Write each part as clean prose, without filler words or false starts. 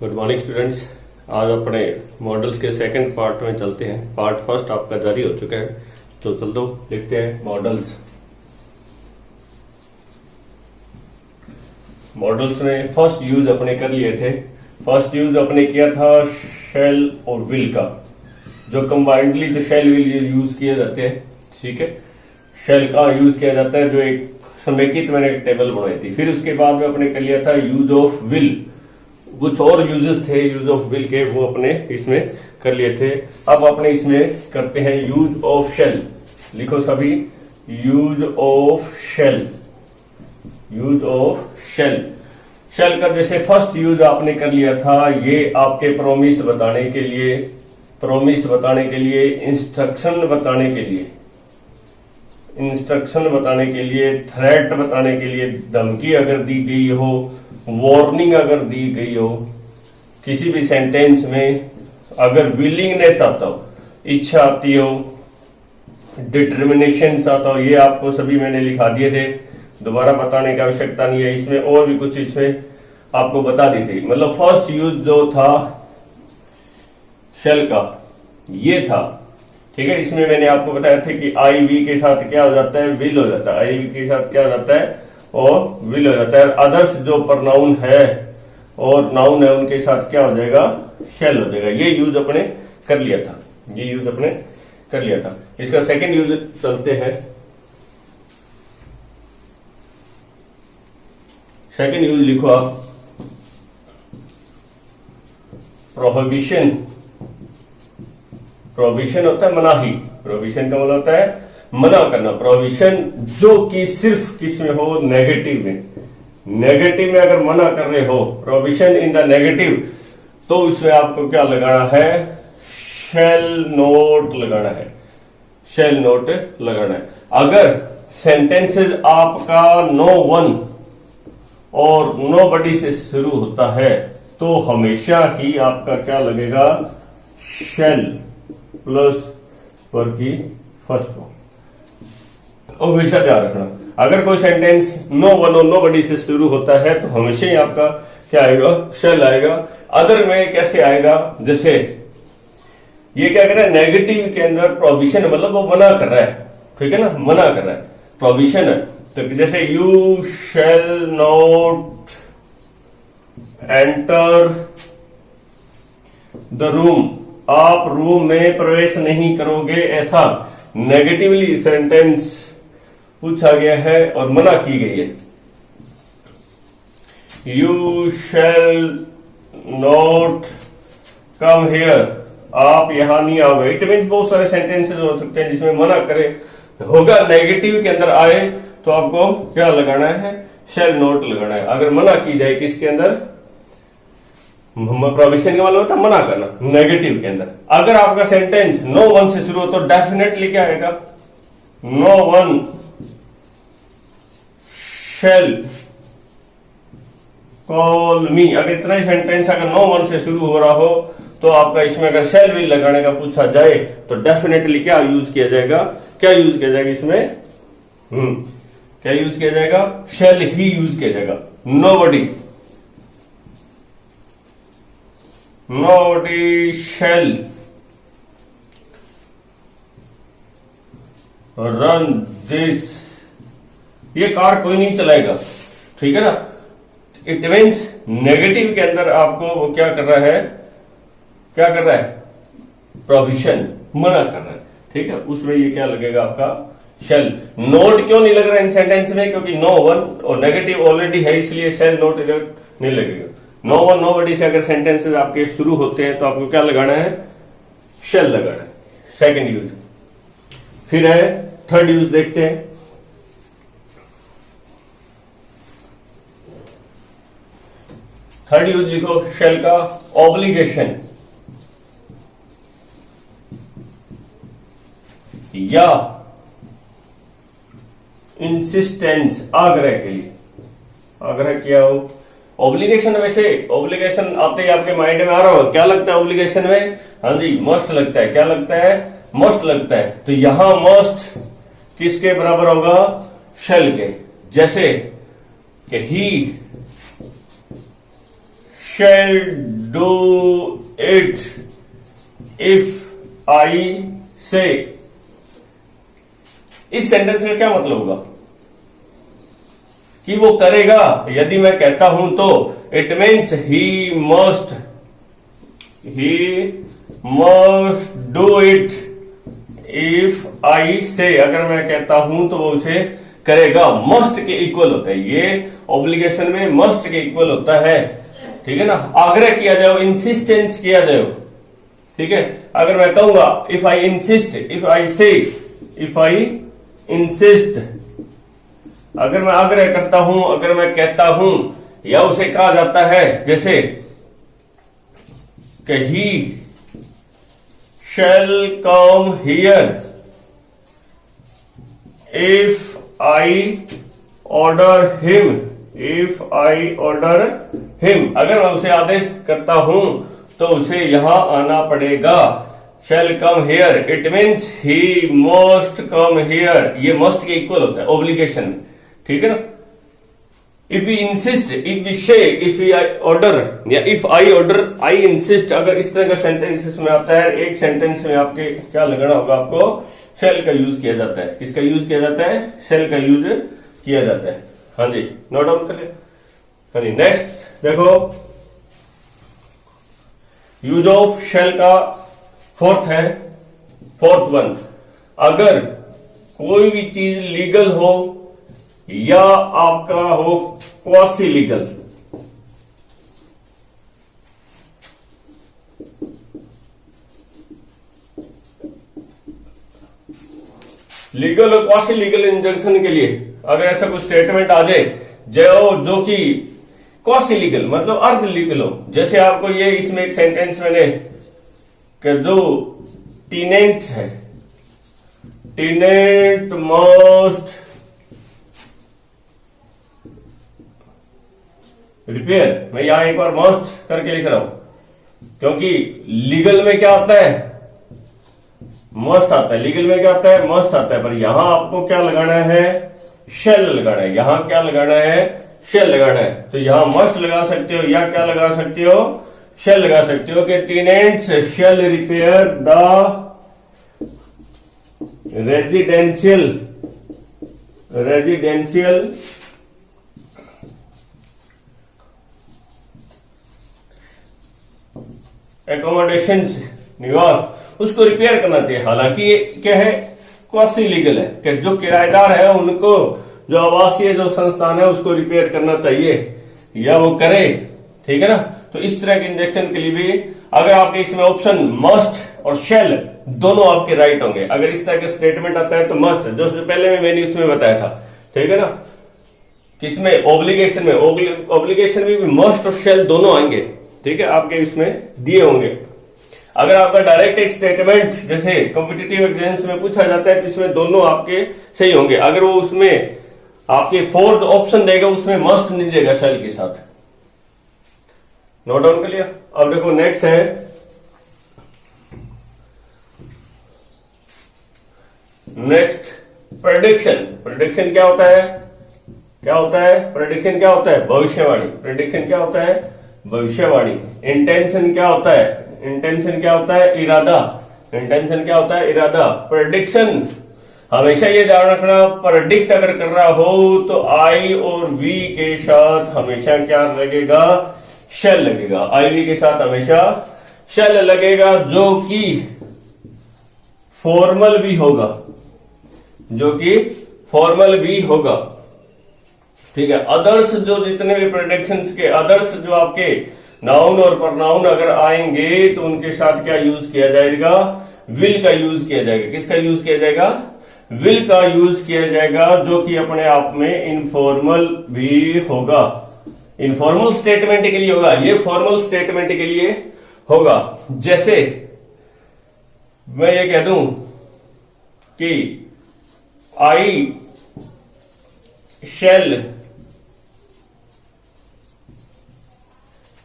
Good morning students. आज अपने models के सेकंड पार्ट में चलते हैं। पार्ट फर्स्ट आपका जारी हो चुका है, तो चलो देखते हैं मॉडल्स। मॉडल्स में फर्स्ट यूज अपने कर लिए थे। फर्स्ट यूज अपने किया था शेल और विल का, जो कंबाइंडली जो शेल विल यूज किए जाते हैं। ठीक है, शेल का यूज किया जाता है, जो एक समेकित मैंने एक टेबल बनाई थी। फिर उसके बाद में अपने कर लिया था यूज ऑफ विल। कुछ और यूजेस थे यूज ऑफ विल के, वो अपने इसमें कर लिए थे। अब अपने इसमें करते हैं यूज ऑफ शेल। लिखो सभी, use of shell. Use of shell. Shell का जैसे फर्स्ट यूज आपने कर लिया था, ये आपके प्रोमिस बताने के लिए, इंस्ट्रक्शन बताने के लिए, थ्रेट बताने के लिए, धमकी अगर दी गई हो, वार्निंग अगर दी गई हो, किसी भी सेंटेंस में अगर विलिंगनेस आता हो, इच्छा आती हो, डिटर्मिनेशन आता हो, ये आपको सभी मैंने लिखा दिए थे, दोबारा बताने की आवश्यकता नहीं है। इसमें और भी कुछ इसमें आपको बता दी थी। मतलब फर्स्ट यूज जो था शेल का ये था। ठीक है, इसमें मैंने आपको बताया था कि आई वी के साथ क्या हो जाता है, विल हो जाता है। आई वी के साथ क्या हो जाता है, और विल हो जाता है। अदर्स जो प्रनाउन है और नाउन है, उनके साथ क्या हो जाएगा, शेल हो जाएगा। ये यूज अपने कर लिया था। इसका सेकंड यूज चलते हैं। सेकंड यूज लिखो आप, प्रोहिबिशन। प्रोहिबिशन होता है मनाही। प्रोहिबिशन का मतलब होता है मना करना। प्रोहिबिशन जो कि सिर्फ किस में हो, नेगेटिव में। नेगेटिव में अगर मना कर रहे हो, प्रोहिबिशन इन द नेगेटिव, तो उसमें आपको क्या लगाना है, शेल नोट लगाना है। शेल नोट लगाना है। अगर सेंटेंसेस आपका नो वन और नो बडी से शुरू होता है, तो हमेशा ही आपका क्या लगेगा, शेल प्लस पर की फर्स्ट फॉर्म। हमेशा ध्यान रखना, अगर कोई सेंटेंस नो वन और नो बडी से शुरू होता है, तो हमेशा ही आपका क्या आएगा, शेल आएगा। अदर में कैसे आएगा, जैसे ये क्या कर रहा है, नेगेटिव के अंदर प्रोहिबिशन, मतलब वो मना कर रहा है। ठीक है ना, मना कर रहा है, प्रोहिबिशन है। तो जैसे you shall not enter the room, आप रूम में प्रवेश नहीं करोगे, ऐसा नेगेटिवली सेंटेंस पूछा गया है और मना की गई है। You shall not come here, आप यहां नहीं आओगे। इट मीन्स बहुत सारे सेंटेंसेस हो सकते हैं जिसमें मना करे होगा, नेगेटिव के अंदर आए, तो आपको क्या लगाना है, शेल नॉट लगाना है। अगर मना की जाए किसके अंदर, प्रोहिबिशन का मतलब होता है मना करना, नेगेटिव के अंदर। अगर आपका सेंटेंस नो वन से शुरू हो, तो डेफिनेटली क्या आएगा, no one shall call me. अगर इतना ही सेंटेंस अगर नो वन से शुरू हो रहा हो, तो आपका इसमें अगर शेल विल लगाने का पूछा जाए, तो डेफिनेटली क्या यूज किया जाएगा, इसमें क्या यूज किया जाएगा, शेल ही यूज किया जाएगा। नोबडी शेल रन दिस, ये कार कोई नहीं चलाएगा। ठीक है ना, इट मीन्स नेगेटिव के अंदर आपको वो क्या कर रहा है, प्रोहिबिशन, मना कर रहा है। ठीक है, उसमें ये क्या लगेगा आपका, शेल। नोट क्यों नहीं लग रहा है इन सेंटेंस में, क्योंकि नो वन और नेगेटिव ऑलरेडी है, इसलिए शेल नोट नहीं लगेगा। नो वन नो बडी से अगर सेंटेंसेस आपके शुरू होते हैं, तो आपको क्या लगाना है, शेल लगाना है। Second use. फिर है थर्ड यूज, देखते हैं। थर्ड यूज लिखो शेल का, ऑब्लिगेशन या इंसिस्टेंस, आग्रह के लिए, आग्रह किया हो। ऑब्लिगेशन, वैसे ऑब्लिगेशन आते ही आपके माइंड में आ रहा हो, क्या लगता है ऑब्लिगेशन में, हाँ जी मस्ट लगता है। क्या लगता है, मस्ट लगता है। तो यहां मस्ट किसके बराबर होगा, शेल के। जैसे कि ही shall do it if I say। इस सेंटेंस का क्या मतलब होगा कि वो करेगा। यदि मैं कहता हूं तो it means he must do it if I से। अगर मैं कहता हूं तो वो उसे करेगा। मस्ट के इक्वल होता है ये, ऑब्लिगेशन में मस्ट के इक्वल होता है, ठीक है ना। आग्रह किया जाए, इंसिस्टेंस किया जाए, ठीक है। अगर मैं कहूंगा if I insist, if I से, इफ आई इंसिस्ट, अगर मैं आग्रह करता हूं, अगर मैं कहता हूं, या उसे कहा जाता है जैसे कि ही shall come here if I order him, if I order him। अगर मैं उसे आदेश करता हूं तो उसे यहां आना पड़ेगा। shall come here, it means he must come here। ये must के इक्वल होता है ऑब्लिगेशन, ठीक है ना। If we insist, if we say, if we order, या if I order, I insist, अगर इस तरह का सेंटेंस में आता है, एक सेंटेंस में आपके क्या लगाना होगा, आपको शेल का यूज किया जाता है। किसका यूज किया जाता है? शेल का यूज किया जाता है। हाँ जी, नोट डाउन कर लिया। हाँ जी, नेक्स्ट देखो, यूज ऑफ शेल का फोर्थ है, फोर्थ वन, अगर कोई भी चीज लीगल हो या आपका हो क्वासी लीगल, लीगल और क्वासी लीगल इंजंक्शन के लिए अगर ऐसा कुछ स्टेटमेंट आ जाए जो कि क्वासी लीगल मतलब अर्ध लीगल हो, जैसे आपको ये इसमें एक सेंटेंस मैंने कि दो टीनेंट है, टीनेंट मस्ट रिपेयर, मैं यहां एक बार मस्ट करके लिख रहा हूं क्योंकि लीगल में क्या आता है? मस्ट आता है। लीगल में क्या आता है? मस्ट आता है। पर यहां आपको क्या लगाना है? शेल लगाना है। यहां क्या लगाना है? शेल लगाना है। तो यहां मस्ट लगा सकते हो या क्या लगा सकते हो? शेल लगा सकते हो कि tenants shall repair the residential accommodations, निवास, उसको रिपेयर करना चाहिए। हालांकि ये क्या है? क्वासी लीगल है कि जो किराएदार है उनको, जो आवासीय जो संस्थान है उसको रिपेयर करना चाहिए या वो करे, ठीक है ना। तो इस तरह के इंजेक्शन के लिए भी अगर आपके इसमें ऑप्शन मस्ट और शेल दोनों आपके राइट होंगे। अगर इस तरह का स्टेटमेंट आता है तो मस्ट, जो पहले में मैंने इसमें बताया था, ठीक है ना, किसमें? ऑब्लिगेशन में। ऑब्लिगेशन में भी मस्ट और शेल दोनों आएंगे, ठीक है, आपके इसमें दिए होंगे। अगर आपका डायरेक्ट एक स्टेटमेंट जैसे कॉम्पिटिटिव एग्जाम्स में पूछा जाता है तो इसमें दोनों आपके सही होंगे। अगर वो उसमें आपके फोर्थ ऑप्शन देगा उसमें मस्ट नहीं देगा शेल के साथ। नोट डाउन कर लिया। अब देखो नेक्स्ट है नेक्स्ट प्रेडिक्शन। प्रेडिक्शन क्या होता है? क्या होता है? प्रेडिक्शन क्या होता है? भविष्यवाणी। प्रेडिक्शन क्या होता है? भविष्यवाणी। इंटेंशन क्या होता है? इंटेंशन क्या होता है? इरादा। इंटेंशन क्या होता है? इरादा। प्रेडिक्शन हमेशा ये ध्यान रखना, प्रेडिक्ट अगर कर रहा हो तो आई और वी के साथ हमेशा क्या लगेगा? शेल लगेगा। आई वी के साथ हमेशा शेल लगेगा, जो कि फॉर्मल भी होगा, जो कि फॉर्मल भी होगा, ठीक है। अदर्स जो जितने भी प्रेडिक्शंस के अदर्स जो आपके नाउन और प्रनाउन अगर आएंगे तो उनके साथ क्या यूज किया जाएगा? विल का यूज किया जाएगा। किसका यूज किया जाएगा? विल का यूज किया जाएगा, जो कि अपने आप में इनफॉर्मल भी होगा। इनफॉर्मल स्टेटमेंट के लिए होगा, ये फॉर्मल स्टेटमेंट के लिए होगा। जैसे मैं ये कह दूं कि आई शैल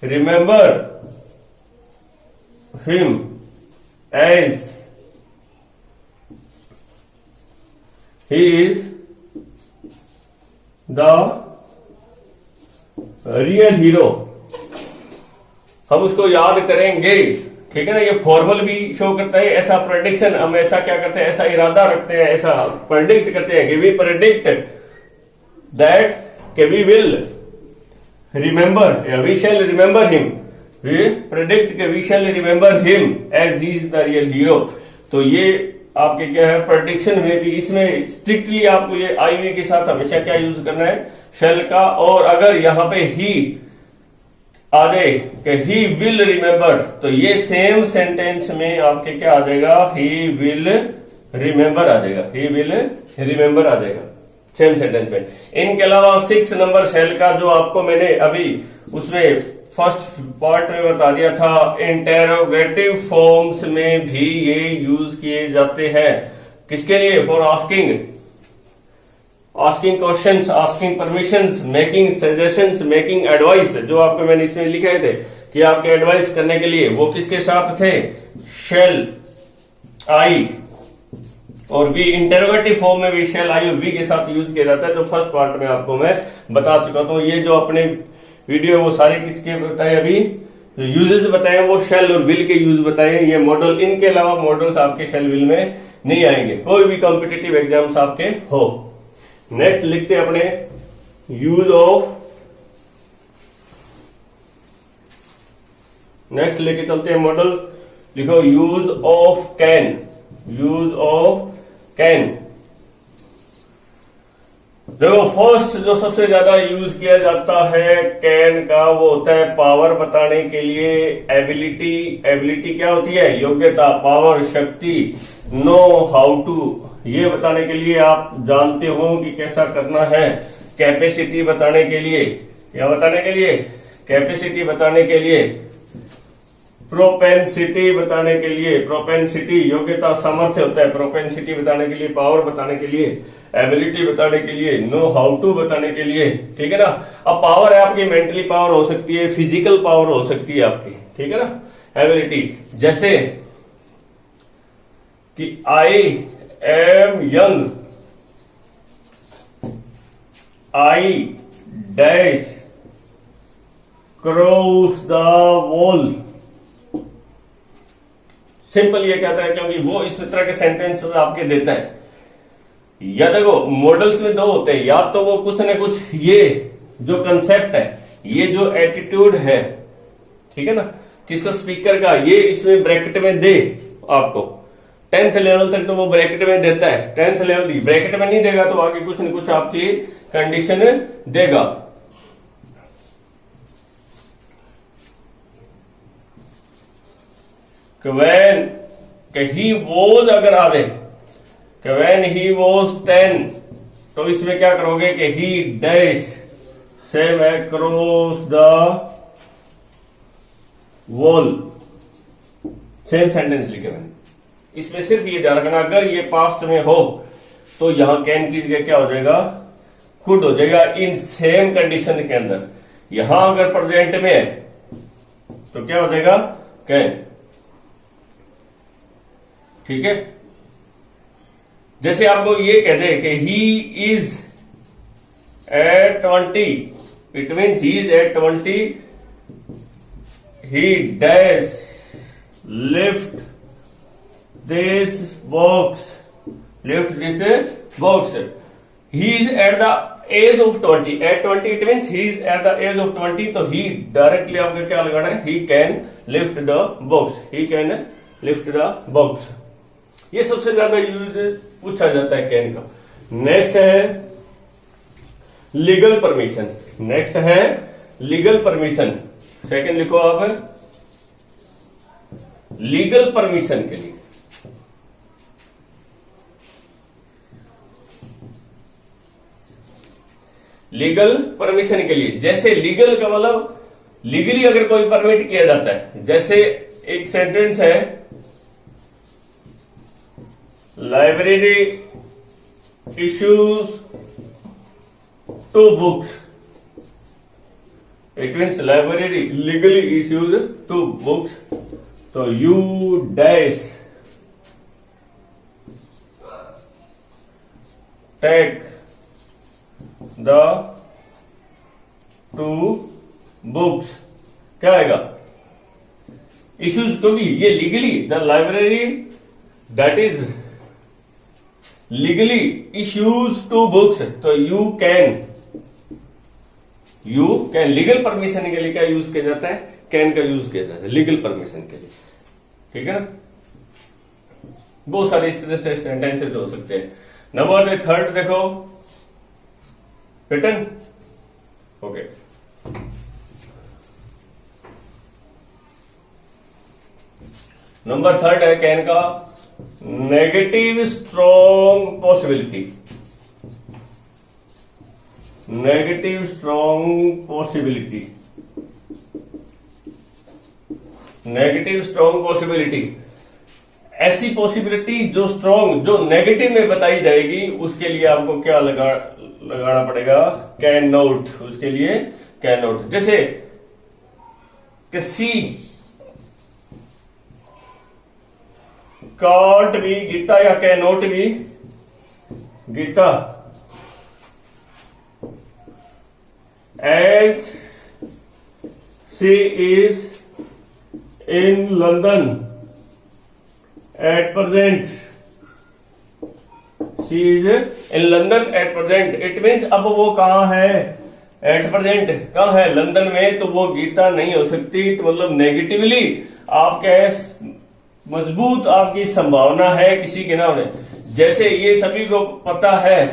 remember him as he is the real hero, हम उसको याद करेंगे, ठीक है ना। ये फॉर्मल भी शो करता है ऐसा प्रेडिक्शन, हम ऐसा क्या करते हैं, ऐसा इरादा रखते हैं, ऐसा प्रेडिक्ट करते हैं कि वी प्रेडिक्ट दैट कि वी विल रिमेंबर या we shall remember him, we predict कि we shall remember him as he is the real hero. तो ये आपके क्या है प्रेडिक्शन में भी, इसमें स्ट्रिक्टली आपको ये आईवी के साथ हमेशा क्या यूज करना है, शैल का। और अगर यहां पे ही आ जाए कि ही विल रिमेंबर, तो ये सेम सेंटेंस में आपके क्या आ जाएगा, ही विल रिमेंबर आ जाएगा, ही विल रिमेंबर आ जाएगा सेम सेंटेंस में। इनके अलावा 6 नंबर शैल का जो आपको मैंने अभी उसमें फर्स्ट पार्ट में बता दिया था, इंटेरोगेटिव फॉर्म्स में भी ये यूज किए जाते हैं। किसके लिए, for asking, asking questions, asking permissions, making suggestions, making advice. जो आपको मैंने इसमें लिखे थे कि आपके एडवाइस करने के लिए, वो किसके साथ थे, शेल आई और वी। इंटेरोगेटिव फॉर्म में भी शेल आई और वी के साथ यूज किया जाता है, जो फर्स्ट पार्ट में आपको मैं बता चुका था। ये जो अपने वीडियो वो सारे किसके बताए, अभी यूजेस बताए वो शेल और विल के यूज बताए, ये मॉडल। इनके अलावा मॉडल्स आपके शेल विल में नहीं आएंगे, कोई भी कॉम्पिटिटिव एग्जाम्स आपके हो। नेक्स्ट लिखते हैं अपने यूज ऑफ, नेक्स्ट लेके चलते हैं मॉडल, लिखो use of can, use of can. देखो फर्स्ट जो सबसे ज्यादा यूज किया जाता है कैन का, वो होता है पावर बताने के लिए, एबिलिटी। एबिलिटी क्या होती है, योग्यता, पावर, शक्ति। नो हाउ टू, ये बताने के लिए आप जानते हो कि कैसा करना है। कैपेसिटी बताने के लिए, क्या बताने के लिए, कैपेसिटी बताने के लिए। प्रोपेंसिटी बताने के लिए, प्रोपेंसिटी योग्यता सामर्थ्य होता है, प्रोपेंसिटी बताने के लिए, पावर बताने के लिए, एबिलिटी बताने के लिए, नो हाउ टू बताने के लिए, ठीक है ना। अब पावर है आपकी, मेंटली पावर हो सकती है, फिजिकल पावर हो सकती है आपकी, ठीक है ना। एबिलिटी जैसे कि I am young, I dash cross the wall. Simple ये कहता है क्योंकि वो इस तरह के सेंटेंस आपके देता है। या देखो मॉडल्स में दो होते हैं, या तो वो कुछ ना कुछ ये जो कंसेप्ट है, ये जो एटीट्यूड है, ठीक है ना, किसका, स्पीकर का, ये इसमें ब्रैकेट में दे आपको। 10th लेवल तक तो वो ब्रैकेट में देता है, 10th लेवल ब्रैकेट में नहीं देगा तो आगे कुछ न कुछ आपकी कंडीशन देगा। when ही वॉज अगर आवे, when ही वॉज 10, तो इसमें क्या करोगे कि ही डैश सेम है cross the wall, same sentence लिखे मैंने। इसमें सिर्फ ये ध्यान रखना, अगर ये पास्ट में हो तो यहां कैन की जगह क्या हो जाएगा, कुड हो जाएगा, इन सेम कंडीशन के अंदर। यहां अगर प्रेजेंट में है तो क्या हो जाएगा, कैन, ठीक है। जैसे आपको ये कह दे कि he is at 20, it means he is at 20, he dash lift this box, lift this box. He is at the age of 20, at 20 it means he is at the age of 20, तो he directly आपको क्या लगाना है, he can lift the box, he can lift the box. ये सबसे ज्यादा use पूछा जाता है कैन का। नेक्स्ट है लीगल परमिशन, नेक्स्ट है लीगल परमिशन। सेकंड लिखो आप, लीगल परमिशन के लिए लीगल परमिशन के लिए, जैसे लीगल का मतलब लीगली अगर कोई परमिट किया जाता है। जैसे एक सेंटेंस है, library issues 2 books, it means library legally issues 2 books, तो you dash take the 2 books, क्या आएगा, इश्यूज, क्योंकि ये legally the library that is legally issues two books, तो यू कैन लीगल परमिशन के लिए क्या यूज किया जाता है, कैन का यूज किया जाता है लीगल परमिशन के लिए, ठीक है ना। बहुत सारे इस तरह से सेंटेंसेस हो सकते हैं। नंबर थर्ड देखो, रिटन, ओके। नंबर थर्ड है कैन का negative strong possibility. Negative strong possibility, negative strong possibility, ऐसी पॉसिबिलिटी जो स्ट्रॉन्ग, जो नेगेटिव में बताई जाएगी, उसके लिए आपको क्या लगाना पड़ेगा, कैन नॉट, उसके लिए कैन नॉट। जैसे कि सी कांट बी गीता या can not be Gita as she is in London at present, she is in London at present, it means अब वो कहाँ है, at present कहाँ है, लंदन में, तो वो गीता नहीं हो सकती। तो मतलब नेगेटिवली आपके मजबूत आपकी संभावना है किसी के ना होने। जैसे ये सभी को पता है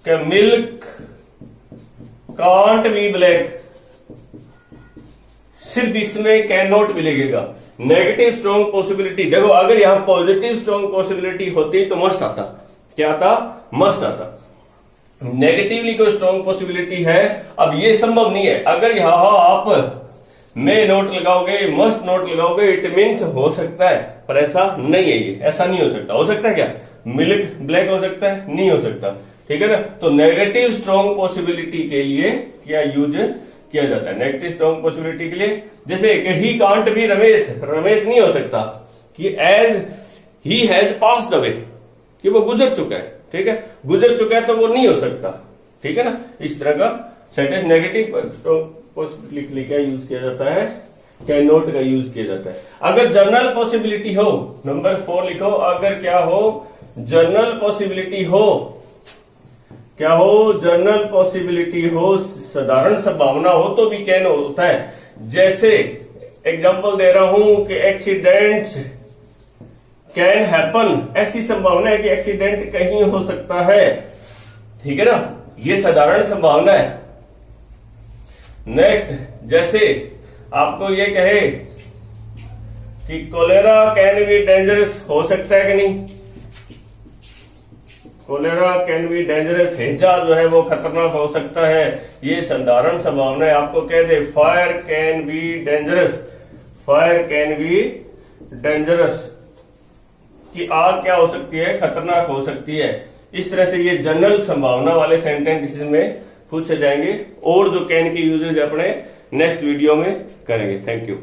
कि मिल्क कांट बी ब्लैक, सिर्फ इसमें कैन नॉट भी लगेगा। नेगेटिव स्ट्रॉन्ग पॉसिबिलिटी, देखो अगर यहां पॉजिटिव स्ट्रॉन्ग पॉसिबिलिटी होती तो मस्ट आता, क्या आता, मस्ट आता। नेगेटिवली कोई स्ट्रॉन्ग पॉसिबिलिटी है, अब ये संभव नहीं है। अगर यहां आप मे नोट लगाओगे, मस्ट नोट लगाओगे, इट मीन्स हो सकता है, पर ऐसा नहीं है, ये ऐसा नहीं हो सकता। हो सकता है क्या, मिल्क ब्लैक हो सकता है, नहीं हो सकता, ठीक है ना। तो नेगेटिव स्ट्रॉन्ग पॉसिबिलिटी के लिए क्या यूज किया जाता है, नेगेटिव स्ट्रॉन्ग पॉसिबिलिटी के लिए। जैसे ही कांट भी रमेश, रमेश नहीं हो सकता कि as he has passed away, कि वो गुजर चुका है, ठीक है, गुजर चुका है तो वो नहीं हो सकता, ठीक है ना। इस तरह का सेंटेंस नेगेटिव स्ट्रॉन्ग पॉसिबिलिटी के लिए क्या यूज किया जाता है, कैन नॉट का यूज किया जाता है। अगर जनरल पॉसिबिलिटी हो, नंबर 4 लिखो, अगर क्या हो, जनरल पॉसिबिलिटी हो, क्या हो, जनरल पॉसिबिलिटी हो, साधारण संभावना हो, तो भी कैन होता है। जैसे एग्जांपल दे रहा हूं कि एक्सीडेंट्स कैन हैपन, ऐसी संभावना है कि एक्सीडेंट कहीं हो सकता है, ठीक है ना, ये साधारण संभावना है। नेक्स्ट, जैसे आपको ये कहे कि कोलेरा कैन बी डेंजरस, हो सकता है कि नहीं, कोलेरा कैन बी डेंजरस, हैजा जो है वो खतरनाक हो सकता है, ये साधारण संभावना है। आपको कह they fire can be dangerous, fire can be dangerous, कि आग क्या हो सकती है, खतरनाक हो सकती है। इस तरह से ये जनरल संभावना वाले सेंटेंस में पूछे जाएंगे, और जो कैन की यूजेज अपने नेक्स्ट वीडियो में करेंगे। Thank you.